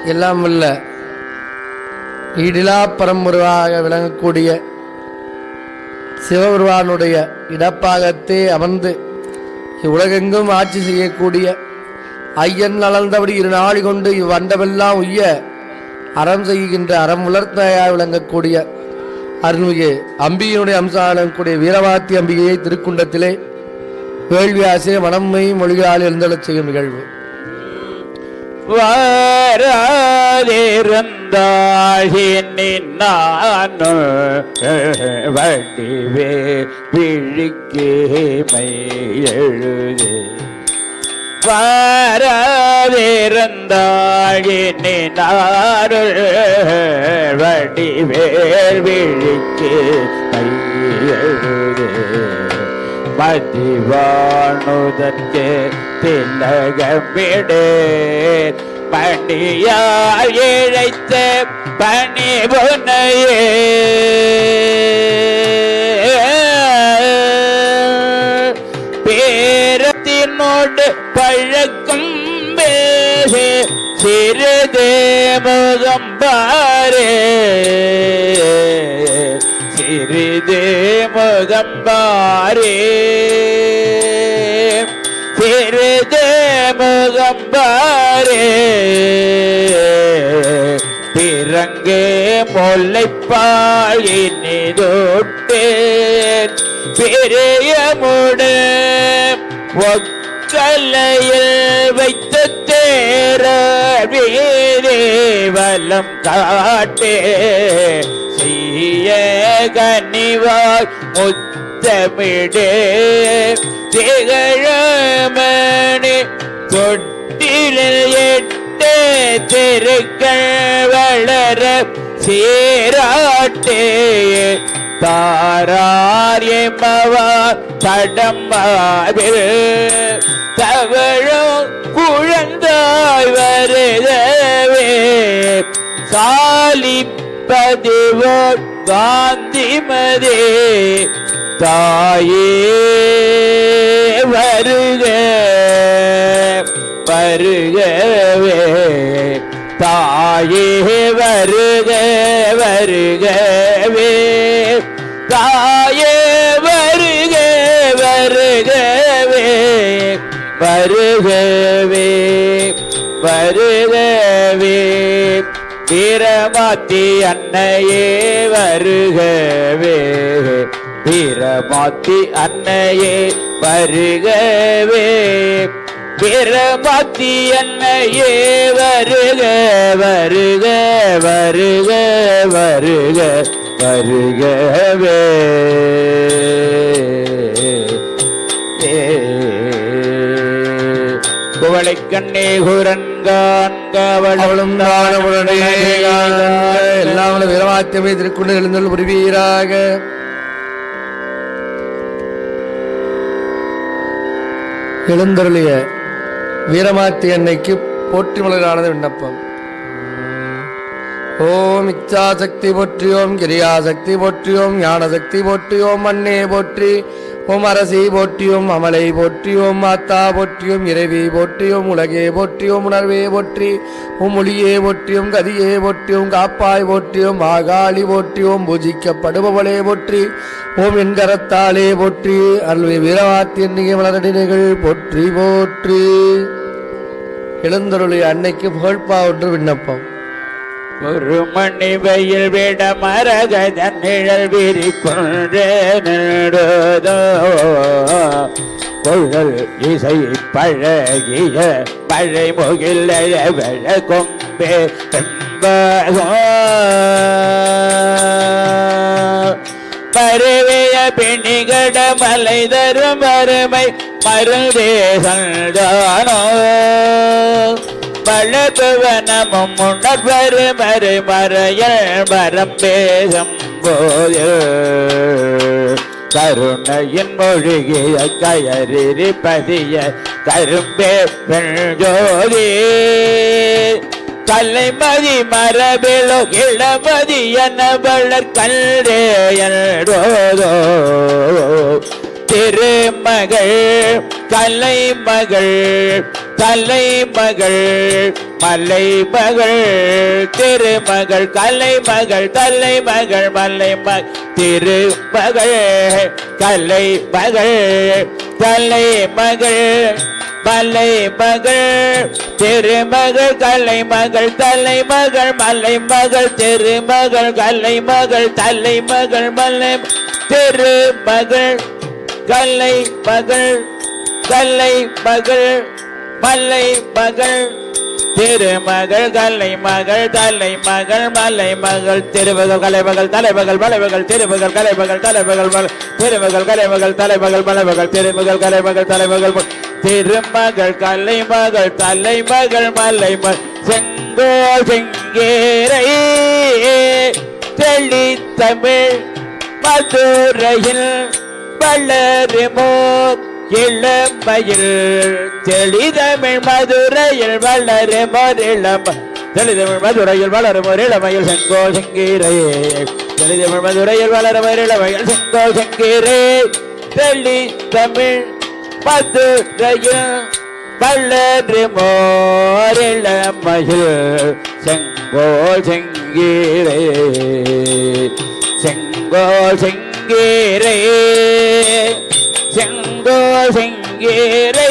எல்லாம் வல்ல ஈடிலா பரம்பொருளாக விளங்கக்கூடிய சிவபெருமானுடைய இடப்பாகத்தே அமர்ந்து இவ்வுலகெங்கும் ஆட்சி செய்யக்கூடிய ஐயன் அளந்தபடி 2 நாளி கொண்டு இவ்வண்டமெல்லாம் உய்ய அறம் செய்கின்ற அறம் உலர்த்தையாய் விளங்கக்கூடிய அருள்மிகு அம்பிகையினுடைய அம்சாளக்கூடிய வீரவாத்தி அம்பிகையை திருக்குண்டத்திலே வேள்வியாசே மனம்மை மொழிகளால் எழுந்தளச் செய்யும் நிகழ்வு. வடிவே விழிக்கே மையெழுதே வடிவேல் விழிக்கே மையெழுதே மதிவானுதற்கே திலகமிடே பணியால் இழைத்த பணிபுனையே பேரத்தினோடு பழக்கும் பேசே சிறுதே முகம்பாரே சிறிதே முகம்பாரே சிறிதே முகம்பாரே பிறங்கே முல்லைப்பாயினிதோட்டேன் பெரியமுடு ஒக்கலையில் வைத்த தேர வீரே வலம் காட்டே செய்ய கனிவாய் முத்தமிடே திகழமணி தொட்டிலில் எட்டே தெருக்கள் வளர சீராட்டே தாரார் எமவா தடம்மாவில் தவழும் குழந்தாய் வருகவே சாலிப்பதிவோ காந்திமதே தாயே வருக வருகவே தாயே வருக வருகவே தாயே வருக வருகவே வருகவே வருகவே வீரமாத்தி அன்னையே வருகவே வீரமாத்தி அன்னையே வருகவே வீரமாத்தி அன்னையே வருக வருக வருக வருக வருகவே குவளை கண்ணே குரன்கான்கவளும் எல்லாம் வீரவாத்தியமே திருக்குண்டு எழுந்தல் புரிவீராக. எழுந்தருளிய வீரமாத்தி அன்னைக்கு போற்றி மலரானது விண்ணப்பம். ஓம் இச்சாசக்தி போற்றியோம் கிரியாசக்தி போற்றியோம் ஞானசக்தி போற்றியோம் மண்ணே போற்றி ஓம் அரசி போற்றியோம் அமலை போற்றியோம் மாத்தா போற்றியோம் இறைவி போற்றியோம் உலகே போற்றியோம் உணர்வே போற்றி ஓம் ஒளியே போற்றியோம் கதியே போற்றியோம் காப்பாய் போற்றியோம் மாகாளி போற்றியோம் பூஜிக்கப்படுபவளே போற்றி ஓம் என் கரத்தாலே போற்றி அருள்வே வீரவாத்தி எண்ணிய மலரடினைகள் போற்றி போற்றி. எழுந்தருளிய அன்னைக்கு புகழ்பா ஒன்று விண்ணப்பம். ஒரு மணி வெயில் விட மரகதன் நிழல் விரி கொண்டோ கொள்ளல் இசை பழகிய மழை முகில் வெள கொம்பே பருவிய பிணிகட மலை தரும் வறுமை மருதேசந்தானோ பழபவனமும் உணர்வரு மறு மறையல் மரம் பேசும் போது கருணையின் மொழிகிய கயறிரி பதிய கரும்பே ஜோதி கல்லைமதி மரபிலோ இளமதி என வளர் கல்றேயோ திருமகள் கலைமகள் கலைமகள் மலை மகள் திருமகள் கலை மகள் தலை மகள் மலை மகள் திருமகள் கலை மகள் தலை மகள் மலை மகள் திருமகள் கலை மகள் தலை மகள் மலை மகள் திருமகள் கலை மகள் தலை மகள் மலை திருமகள் கலை மகள் கலை மகள் மலை மகள் திருமகள் கலை மகள் தலை மகள் மலை மகள் திருமகள் கலைமகள் தலைமகள் மலைமகள் திருமகள் கலைமகள் தலைமகள் திருமகள் கலைமகள் தலைமகள் மலைமகள் திருமகள் கலைமகள் தலைமகள் திருமகள் கலைமகள் தலைமகள் மலைமகள் செங்கோல் செங்கேரை தெளி தமிழ் மதுரையில் வளருமோ இளமையில் தெளிதமிழ் மதுரையில் வளரும் ஒரு இளம் தெளிதமிழ் மதுரையில் வளரும் ஒரு இளமையில் செங்கோல் செங்கீரை தெளிதமிழ் மதுரையில் வளரும் ஒரு இளமையில் செங்கோல் செங்கீரை தெளிதமிழ் மதுரையில் வளரும் ஓர் இளமையில் செங்கோல் செங்கீரை செங்கோல் செங்கீரை செங்கோல் செங்கீரை